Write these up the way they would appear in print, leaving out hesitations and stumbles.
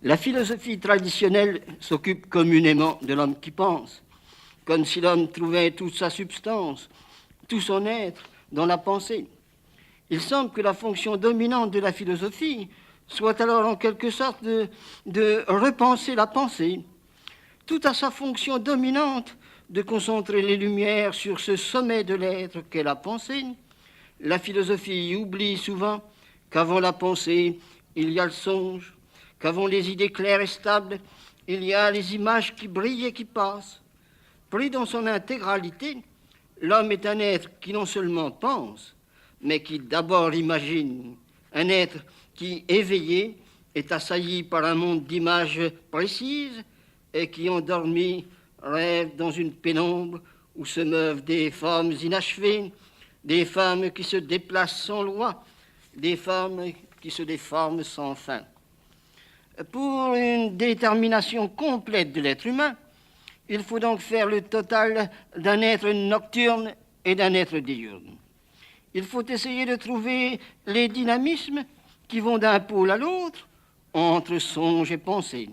La philosophie traditionnelle s'occupe communément de l'homme qui pense, comme si l'homme trouvait toute sa substance, tout son être dans la pensée. Il semble que la fonction dominante de la philosophie soit alors en quelque sorte de repenser la pensée, tout à sa fonction dominante de concentrer les lumières sur ce sommet de l'être qu'est la pensée. La philosophie oublie souvent qu'avant la pensée, il y a le songe, qu'avant les idées claires et stables, il y a les images qui brillent et qui passent. Pris dans son intégralité, l'homme est un être qui non seulement pense, mais qui d'abord imagine, un être qui, éveillé, est assailli par un monde d'images précises et qui, endormi, rêve dans une pénombre où se meuvent des formes inachevées, des femmes qui se déplacent sans loi, des femmes qui se déforment sans fin. Pour une détermination complète de l'être humain, il faut donc faire le total d'un être nocturne et d'un être diurne. Il faut essayer de trouver les dynamismes qui vont d'un pôle à l'autre entre songe et pensée.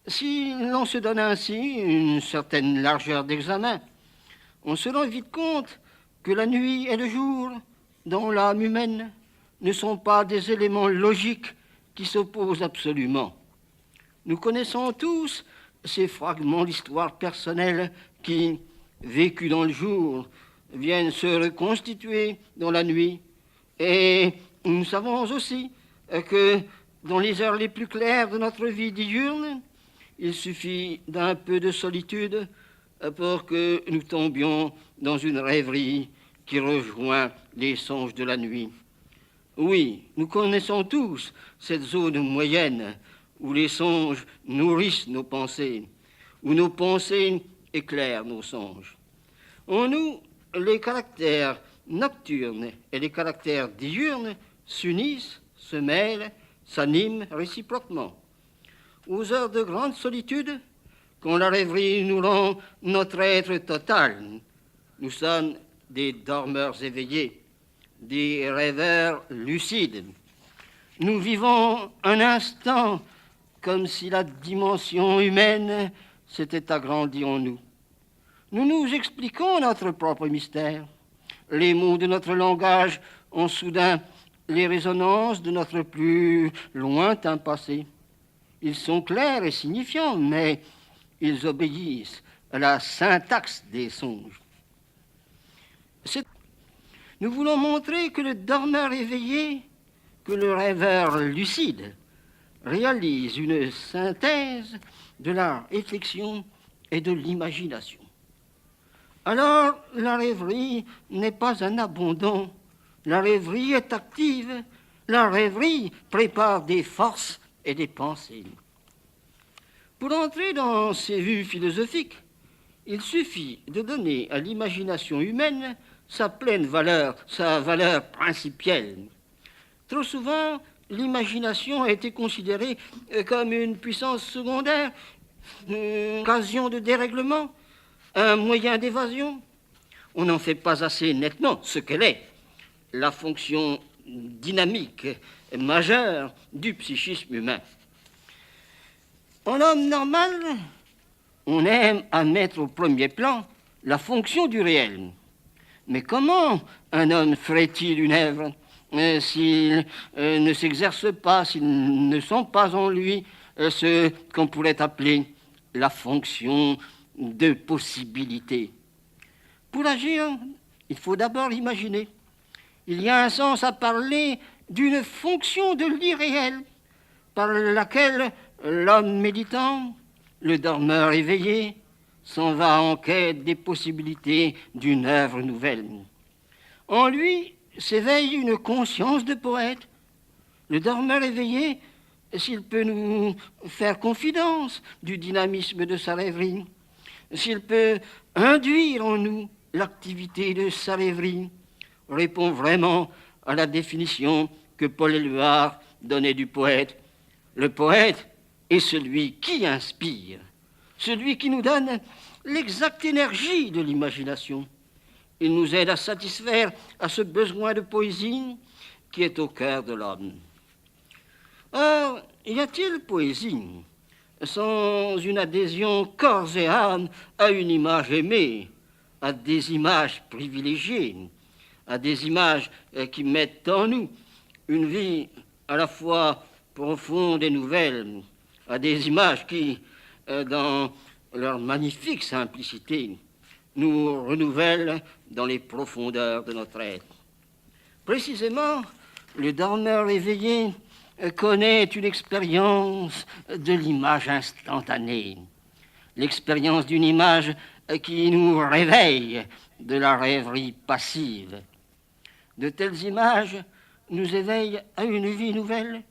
Si l'on se donne ainsi une certaine largeur d'examen, on se rend vite compte que la nuit et le jour, dans l'âme humaine, ne sont pas des éléments logiques qui s'opposent absolument. Nous connaissons tous ces fragments d'histoire personnelle qui, vécus dans le jour, viennent se reconstituer dans la nuit. Et nous savons aussi que dans les heures les plus claires de notre vie diurne, il suffit d'un peu de solitude pour que nous tombions dans une rêverie qui rejoint les songes de la nuit. Oui, nous connaissons tous cette zone moyenne où les songes nourrissent nos pensées, où nos pensées éclairent nos songes. En nous, les caractères nocturnes et les caractères diurnes s'unissent, se mêlent, s'animent réciproquement. Aux heures de grande solitude, quand la rêverie nous rend notre être total, nous sommes des dormeurs éveillés, des rêveurs lucides. Nous vivons un instant comme si la dimension humaine s'était agrandie en nous. Nous nous expliquons notre propre mystère. Les mots de notre langage ont soudain les résonances de notre plus lointain passé. Ils sont clairs et signifiants, mais ils obéissent à la syntaxe des songes. Nous voulons montrer que le dormeur éveillé, que le rêveur lucide, réalise une synthèse de la réflexion et de l'imagination. Alors, la rêverie n'est pas un abandon. La rêverie est active. La rêverie prépare des forces et des pensées. Pour entrer dans ces vues philosophiques, il suffit de donner à l'imagination humaine sa pleine valeur, sa valeur principielle. Trop souvent, l'imagination a été considérée comme une puissance secondaire, une occasion de dérèglement, un moyen d'évasion. On n'en fait pas assez nettement ce qu'elle est, la fonction dynamique majeure du psychisme humain. En homme normal, on aime à mettre au premier plan la fonction du réel. Mais comment un homme ferait-il une œuvre s'il ne s'exerce pas, s'ils ne sont pas en lui ce qu'on pourrait appeler la fonction de possibilité? Pour agir, il faut d'abord imaginer. Il y a un sens à parler d'une fonction de l'irréel par laquelle l'homme méditant, le dormeur éveillé, s'en va en quête des possibilités d'une œuvre nouvelle. En lui s'éveille une conscience de poète. Le dormeur éveillé, s'il peut nous faire confidence du dynamisme de sa rêverie, s'il peut induire en nous l'activité de sa rêverie, répond vraiment à la définition que Paul Éluard donnait du poète. Le poète est celui qui inspire, celui qui nous donne l'exacte énergie de l'imagination. Il nous aide à satisfaire à ce besoin de poésie qui est au cœur de l'homme. Or, Y a-t-il poésie sans une adhésion corps et âme à une image aimée, à des images privilégiées, à des images qui mettent en nous une vie à la fois profonde et nouvelle, à des images qui, dans leur magnifique simplicité, nous renouvellent dans les profondeurs de notre être. Précisément, le dormeur éveillé connaît une expérience de l'image instantanée, l'expérience d'une image qui nous réveille de la rêverie passive. De telles images nous éveillent à une vie nouvelle.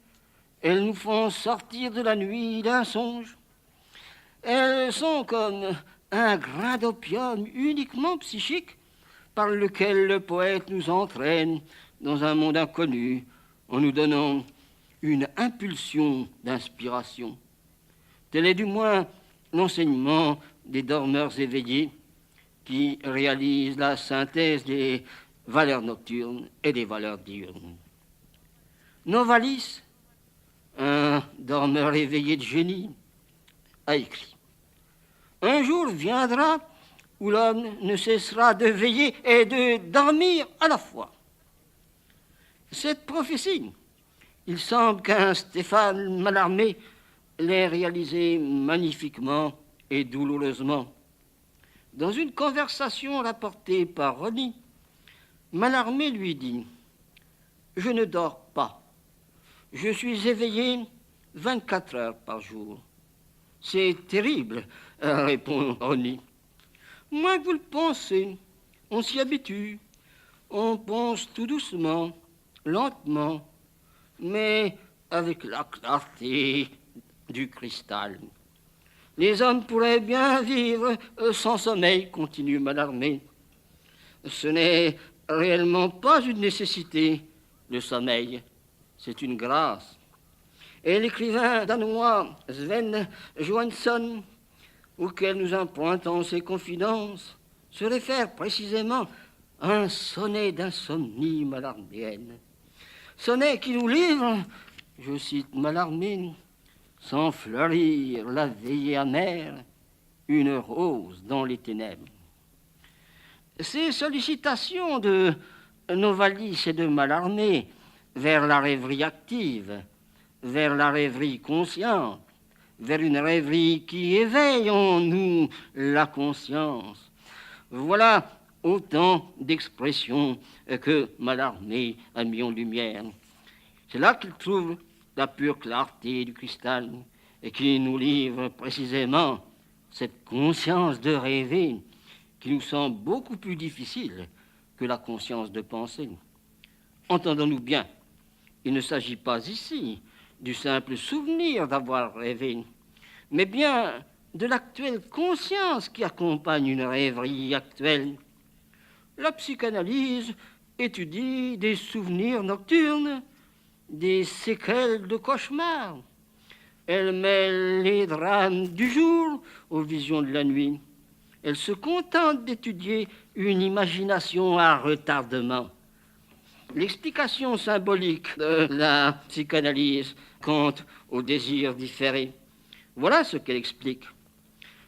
Elles nous font sortir de la nuit d'un songe. Elles sont comme un grain d'opium uniquement psychique par lequel le poète nous entraîne dans un monde inconnu en nous donnant une impulsion d'inspiration. Tel est du moins l'enseignement des dormeurs éveillés qui réalisent la synthèse des valeurs nocturnes et des valeurs diurnes. Novalis, un dormeur éveillé de génie, a écrit « Un jour viendra où l'homme ne cessera de veiller et de dormir à la fois. » Cette prophétie, il semble qu'un Stéphane Mallarmé l'ait réalisée magnifiquement et douloureusement. Dans une conversation rapportée par Rony, Mallarmé lui dit « Je ne dors pas. Je suis éveillé 24 heures par jour. » « C'est terrible, répond Rony. « Moins que vous le pensez, on s'y habitue. On pense tout doucement, lentement, mais avec la clarté du cristal. Les hommes pourraient bien vivre sans sommeil, continue Mallarmé. Ce n'est réellement pas une nécessité, le sommeil, c'est une grâce. » Et l'écrivain danois Sven Johansson, auquel nous empruntons ses confidences, se réfère précisément à un sonnet d'insomnie mallarméenne. Sonnet qui nous livre, je cite Mallarmé, sans fleurir la veillée amère, une rose dans les ténèbres. Ces sollicitations de Novalis et de Mallarmé vers la rêverie active, vers la rêverie consciente, vers une rêverie qui éveille en nous la conscience. Voilà autant d'expressions que Mallarmé a mis en lumière. C'est là qu'il trouve la pure clarté du cristal et qui nous livre précisément cette conscience de rêver qui nous semble beaucoup plus difficile que la conscience de penser. Entendons-nous bien, il ne s'agit pas ici du simple souvenir d'avoir rêvé, mais bien de l'actuelle conscience qui accompagne une rêverie actuelle. La psychanalyse étudie des souvenirs nocturnes, des séquelles de cauchemars. Elle mêle les drames du jour aux visions de la nuit. Elle se contente d'étudier une imagination à retardement. L'explication symbolique de la psychanalyse quant au désir différé. Voilà ce qu'elle explique.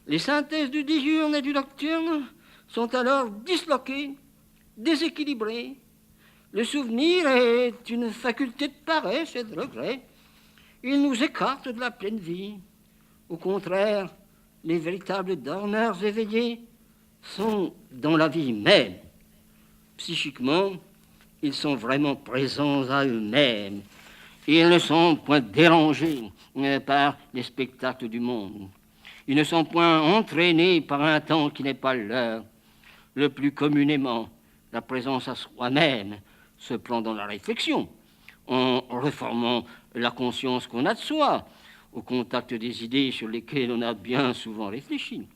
Les synthèses du diurne et du nocturne sont alors disloquées, déséquilibrées. Le souvenir est une faculté de paresse et de regret. Il nous écarte de la pleine vie. Au contraire, les véritables dormeurs éveillés sont dans la vie même. Psychiquement, ils sont vraiment présents à eux-mêmes. Ils ne sont point dérangés par les spectacles du monde. Ils ne sont point entraînés par un temps qui n'est pas leur. Le plus communément, la présence à soi-même se prend dans la réflexion, en reformant la conscience qu'on a de soi, au contact des idées sur lesquelles on a bien souvent réfléchi.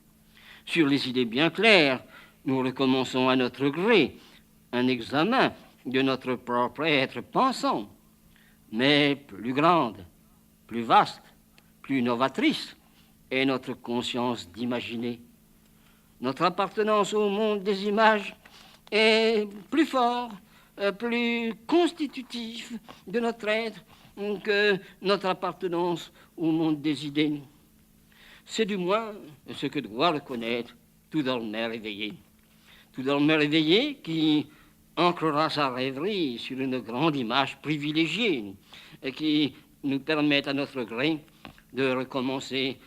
Sur les idées bien claires, nous recommençons à notre gré un examen de notre propre être pensant, mais plus grande, plus vaste, plus novatrice est notre conscience d'imaginer. Notre appartenance au monde des images est plus fort, plus constitutif de notre être que notre appartenance au monde des idées. C'est du moins ce que doit reconnaître tout dormeur éveillé. Tout dormeur éveillé qui ancrera sa rêverie sur une grande image privilégiée et qui nous permet à notre gré de recommencer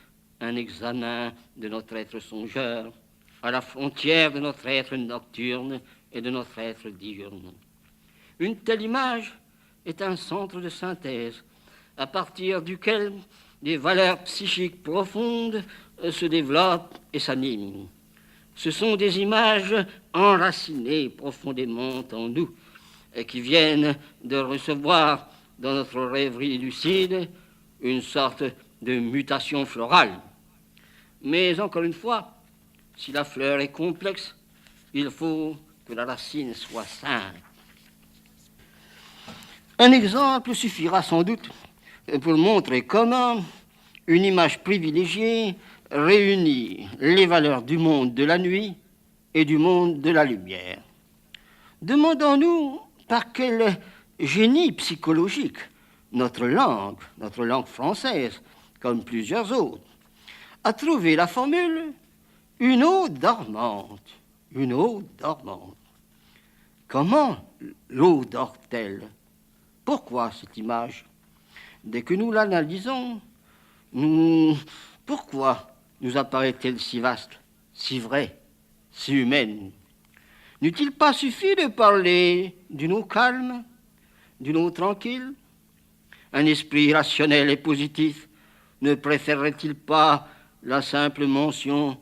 un examen de notre être songeur à la frontière de notre être nocturne et de notre être diurne. Une telle image est un centre de synthèse à partir duquel des valeurs psychiques profondes se développent et s'animent. Ce sont des images enracinées profondément en nous et qui viennent de recevoir dans notre rêverie lucide une sorte de mutation florale. Mais encore une fois, si la fleur est complexe, il faut que la racine soit simple. Un exemple suffira sans doute pour montrer comment une image privilégiée réunit les valeurs du monde de la nuit et du monde de la lumière. Demandons-nous par quel génie psychologique notre langue française, comme plusieurs autres, a trouvé la formule « une eau dormante ». Une eau dormante. Comment l'eau dort-elle? Pourquoi cette image? Dès que nous l'analysons, pourquoi nous apparaît-elle si vaste, si vraie, si humaine? N'eût-il pas suffi de parler d'une eau calme, d'une eau tranquille? Un esprit rationnel et positif ne préférerait-il pas la simple mention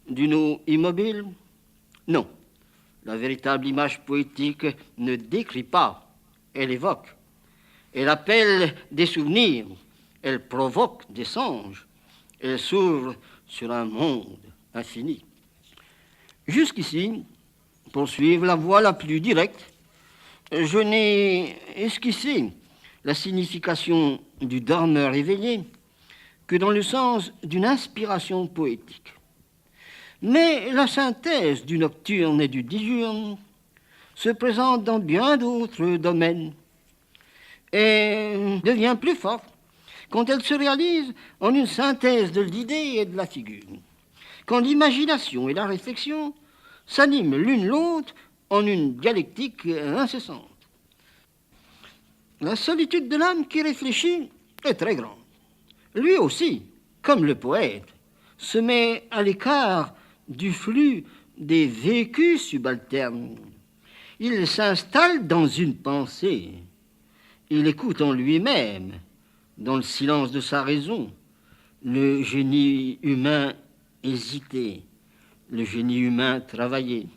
d'une eau immobile? Non, la véritable image poétique ne décrit pas, elle évoque. Elle appelle des souvenirs, elle provoque des songes, elle s'ouvre sur un monde infini. Jusqu'ici, pour suivre la voie la plus directe, je n'ai esquissé la signification du dormeur éveillé que dans le sens d'une inspiration poétique. Mais la synthèse du nocturne et du diurne se présente dans bien d'autres domaines et devient plus forte quand elle se réalise en une synthèse de l'idée et de la figure, quand l'imagination et la réflexion s'animent l'une l'autre en une dialectique incessante. La solitude de l'âme qui réfléchit est très grande. Lui aussi, comme le poète, se met à l'écart du flux des vécus subalternes. Il s'installe dans une pensée. Il écoute en lui-même, dans le silence de sa raison, le génie humain hésité, le génie humain travaillé.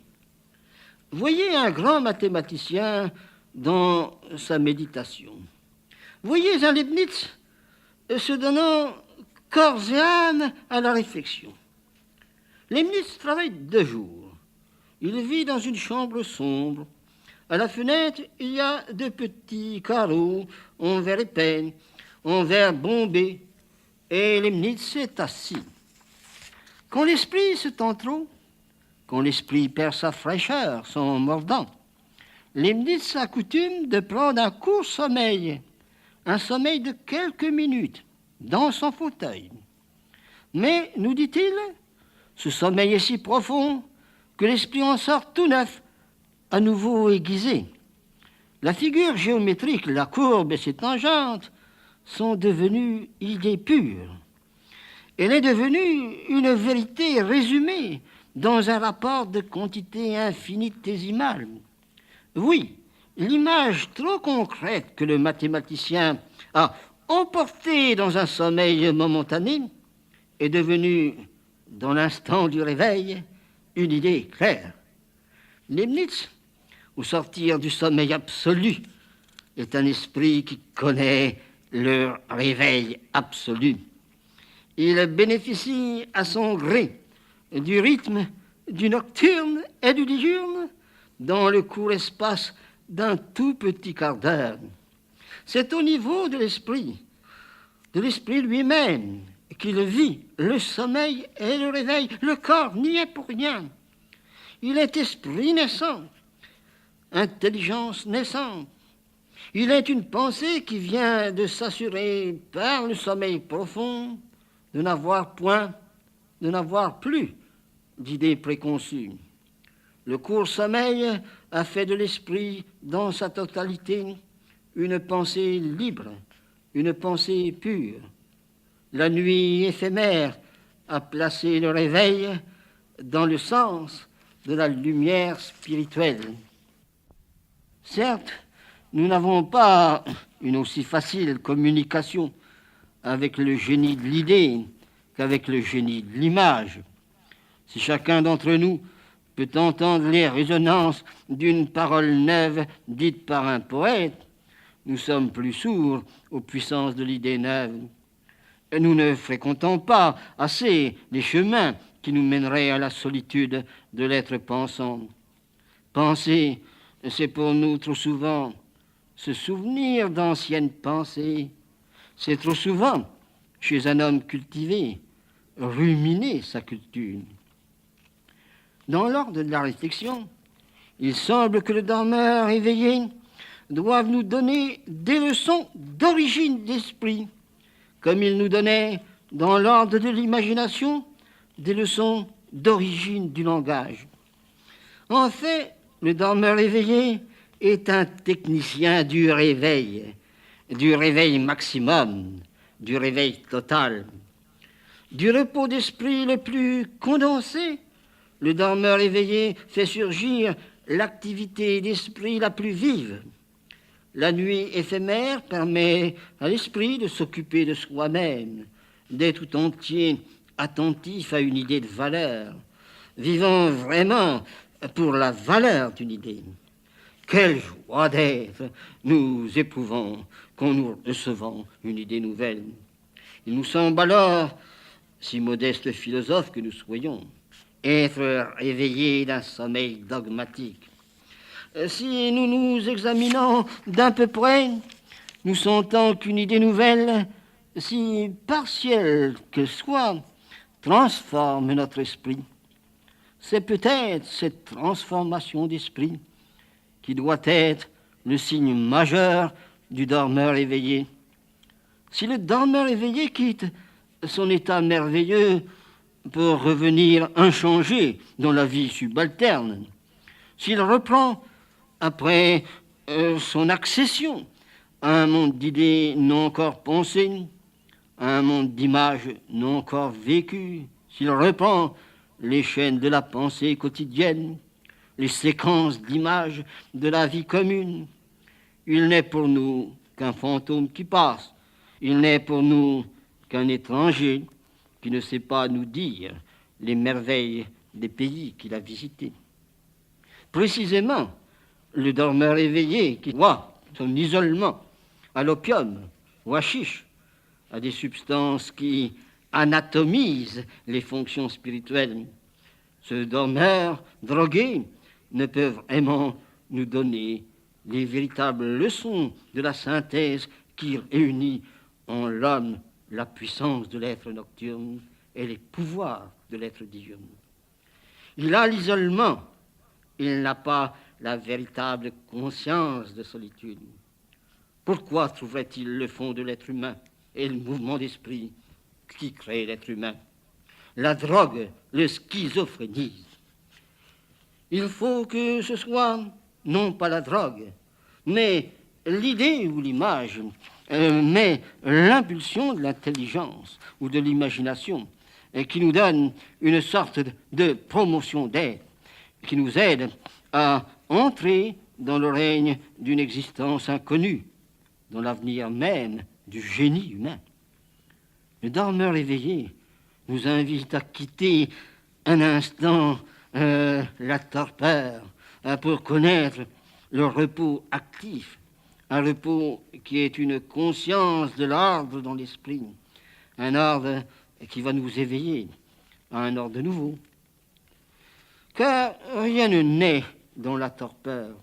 Voyez un grand mathématicien dans sa méditation. Voyez un Leibniz se donnant corps et âme à la réflexion. Leibniz travaille 2 jours. Il vit dans une chambre sombre. À la fenêtre, il y a 2 petits carreaux en verre épais, en verre bombé, et Leibniz est assis. Quand l'esprit se tend trop, quand l'esprit perd sa fraîcheur, son mordant, Leibniz a coutume de prendre un court sommeil, un sommeil de quelques minutes, dans son fauteuil. Mais, nous dit-il, ce sommeil est si profond que l'esprit en sort tout neuf, à nouveau aiguisé. La figure géométrique, la courbe et ses tangentes sont devenues idées pures. Elle est devenue une vérité résumée dans un rapport de quantité infinitésimale. Oui, l'image trop concrète que le mathématicien a emportée dans un sommeil momentané est devenue, dans l'instant du réveil, une idée claire. Leibniz, au sortir du sommeil absolu, est un esprit qui connaît le réveil absolu. Il bénéficie à son gré du rythme du nocturne et du diurne dans le court espace d'un tout petit quart d'heure. C'est au niveau de l'esprit lui-même, qu'il vit le sommeil et le réveil. Le corps n'y est pour rien. Il est esprit naissant, intelligence naissante. Il est une pensée qui vient de s'assurer par le sommeil profond de n'avoir plus d'idées préconçues. Le court sommeil a fait de l'esprit dans sa totalité une pensée libre, une pensée pure. La nuit éphémère a placé le réveil dans le sens de la lumière spirituelle. Certes, nous n'avons pas une aussi facile communication avec le génie de l'idée qu'avec le génie de l'image. Si chacun d'entre nous peut entendre les résonances d'une parole neuve dite par un poète, nous sommes plus sourds aux puissances de l'idée neuve. Nous ne fréquentons pas assez les chemins qui nous mèneraient à la solitude de l'être pensant. Penser, c'est pour nous trop souvent se souvenir d'anciennes pensées. C'est trop souvent, chez un homme cultivé, ruminer sa culture. Dans l'ordre de la réflexion, il semble que le dormeur éveillé doive nous donner des leçons d'origine d'esprit, comme il nous donnait, dans l'ordre de l'imagination, des leçons d'origine du langage. En fait, le dormeur éveillé est un technicien du réveil maximum, du réveil total. Du repos d'esprit le plus condensé, le dormeur éveillé fait surgir l'activité d'esprit la plus vive. La nuit éphémère permet à l'esprit de s'occuper de soi-même, d'être tout entier attentif à une idée de valeur, vivant vraiment pour la valeur d'une idée. Quelle joie d'être nous éprouvons quand nous recevons une idée nouvelle. Il nous semble alors, si modestes philosophes que nous soyons, être réveillés d'un sommeil dogmatique. Si nous nous examinons d'un peu près, nous sentons qu'une idée nouvelle, si partielle que soit, transforme notre esprit. C'est peut-être cette transformation d'esprit qui doit être le signe majeur du dormeur éveillé. Si le dormeur éveillé quitte son état merveilleux pour revenir inchangé dans la vie subalterne, s'il reprend après son accession à un monde d'idées non encore pensées, à un monde d'images non encore vécues, s'il reprend les chaînes de la pensée quotidienne, les séquences d'images de la vie commune, il n'est pour nous qu'un fantôme qui passe, il n'est pour nous qu'un étranger qui ne sait pas nous dire les merveilles des pays qu'il a visités. Précisément, le dormeur éveillé qui voit son isolement à l'opium ou à chiche, à des substances qui anatomisent les fonctions spirituelles. Ce dormeur drogué ne peut vraiment nous donner les véritables leçons de la synthèse qui réunit en l'homme la puissance de l'être nocturne et les pouvoirs de l'être diurne. Il a l'isolement, il n'a pas la véritable conscience de solitude. Pourquoi trouverait-il le fond de l'être humain et le mouvement d'esprit qui crée l'être humain? La drogue le schizophrénise. Il faut que ce soit non pas la drogue, mais l'idée ou l'image, mais l'impulsion de l'intelligence ou de l'imagination qui nous donne une sorte de promotion d'être, qui nous aide à entrer dans le règne d'une existence inconnue, dans l'avenir même du génie humain. Le dormeur éveillé nous invite à quitter un instant la torpeur pour connaître le repos actif, un repos qui est une conscience de l'ordre dans l'esprit, un ordre qui va nous éveiller à un ordre nouveau. Car rien ne naît dans la torpeur.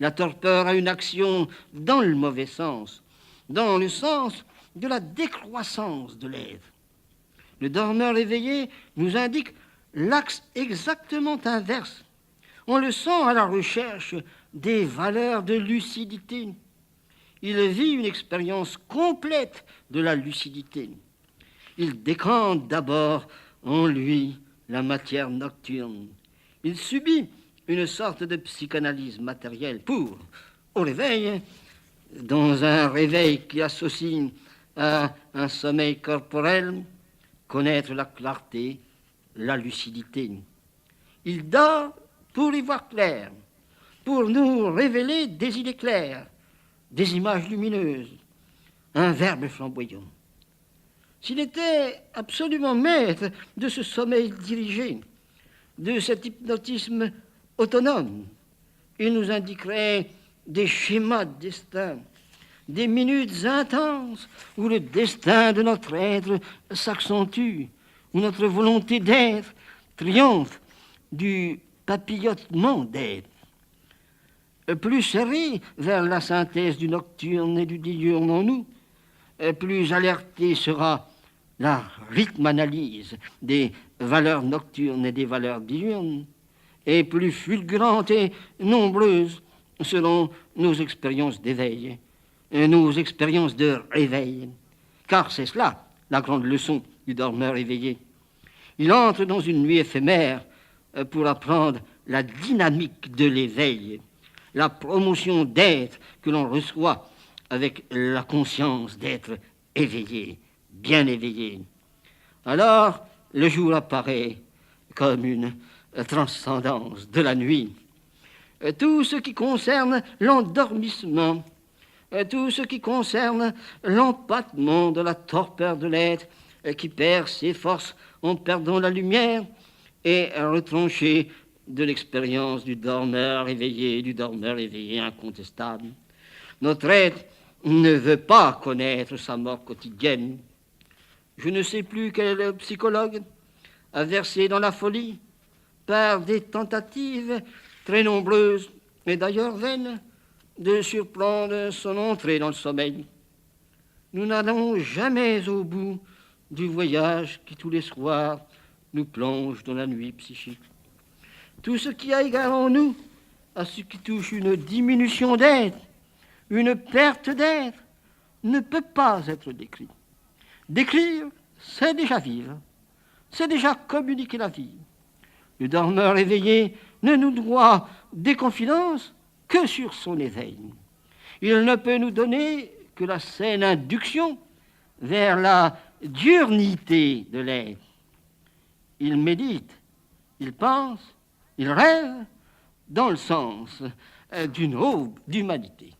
La torpeur a une action dans le mauvais sens, dans le sens de la décroissance de l'être. Le dormeur éveillé nous indique l'axe exactement inverse. On le sent à la recherche des valeurs de lucidité. il vit une expérience complète de la lucidité. Il décante d'abord en lui la matière nocturne. Il subit une sorte de psychanalyse matérielle pour, au réveil, dans un réveil qui associe à un sommeil corporel, connaître la clarté, la lucidité. Il dort pour y voir clair, pour nous révéler des idées claires, des images lumineuses, un verbe flamboyant. S'il était absolument maître de ce sommeil dirigé, de cet hypnotisme autonome, il nous indiquerait des schémas de destin, des minutes intenses où le destin de notre être s'accentue, où notre volonté d'être triomphe du papillotement d'être. Plus serré vers la synthèse du nocturne et du diurne en nous, plus alertée sera la rythme-analyse des valeurs nocturnes et des valeurs diurnes, et plus fulgurante et nombreuse selon nos expériences d'éveil, nos expériences de réveil. Car c'est cela, la grande leçon du dormeur éveillé. Il entre dans une nuit éphémère pour apprendre la dynamique de l'éveil, la promotion d'être que l'on reçoit avec la conscience d'être éveillé, bien éveillé. Alors, le jour apparaît comme une transcendance de la nuit. Tout ce qui concerne l'endormissement, tout ce qui concerne l'empattement de la torpeur de l'être qui perd ses forces en perdant la lumière est retranché de l'expérience du dormeur éveillé incontestable. Notre être ne veut pas connaître sa mort quotidienne. Je ne sais plus quel psychologue a versé dans la folie, par des tentatives très nombreuses et d'ailleurs vaines, de surprendre son entrée dans le sommeil. Nous n'allons jamais au bout du voyage qui tous les soirs nous plonge dans la nuit psychique. Tout ce qui a égard en nous à ce qui touche une diminution d'être, une perte d'être, ne peut pas être décrit. Décrire, c'est déjà vivre, c'est déjà communiquer la vie. Le dormeur éveillé ne nous doit des confidences que sur son éveil. Il ne peut nous donner que la saine induction vers la diurnité de l'être. Il médite, il pense, il rêve dans le sens d'une aube d'humanité.